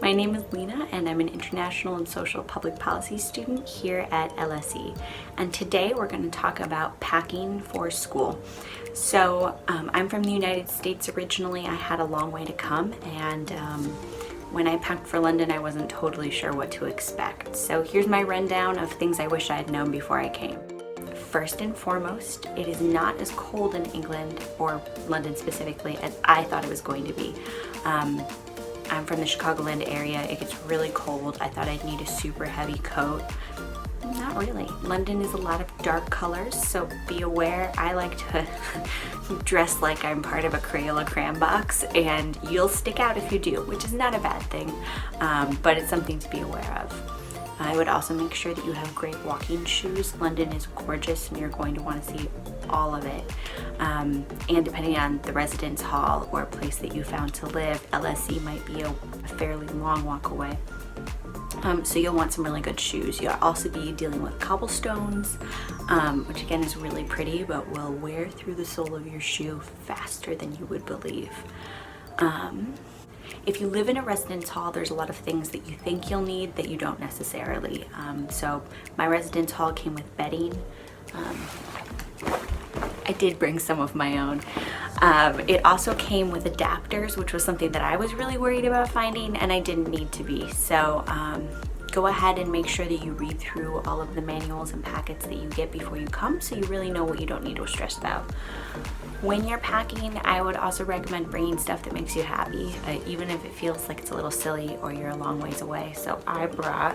My name is Lena and I'm an International and Social Public Policy student here at LSE. And today we're going to talk about packing for school. So I'm from the United States originally. I had a long way to come, and when I packed for London I wasn't totally sure what to expect. So here's my rundown of things I wish I had known before I came. First and foremost, it is not as cold in England, or London specifically, as I thought it was going to be. I'm from the Chicagoland area. It gets really cold. I thought I'd need a super heavy coat. Not really. London is a lot of dark colors, so be aware. I like to dress like I'm part of a Crayola crayon box, and you'll stick out if you do, which is not a bad thing, but it's something to be aware of. I would also make sure that you have great walking shoes. London is gorgeous and you're going to want to see all of it. And depending on the residence hall or place that you found to live, LSE might be a fairly long walk away. So you'll want some really good shoes. You'll also be dealing with cobblestones, which again is really pretty, but will wear through the sole of your shoe faster than you would believe. If you live in a residence hall, there's a lot of things that you think you'll need that you don't necessarily. So my residence hall came with bedding. I did bring some of my own. It also came with adapters, which was something that I was really worried about finding, and I didn't need to be. So go ahead and make sure that you read through all of the manuals and packets that you get before you come, so you really know what you don't need or stress about. When you're packing, I would also recommend bringing stuff that makes you happy, even if it feels like it's a little silly or you're a long ways away. So I brought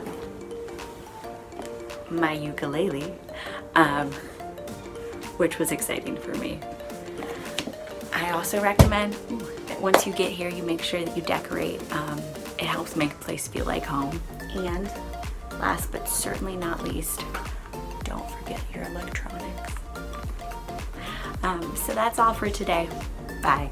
my ukulele, which was exciting for me. I also recommend that once you get here, you make sure that you decorate. It helps make a place feel like home. And last but certainly not least, don't forget your electronics. So that's all for today. Bye.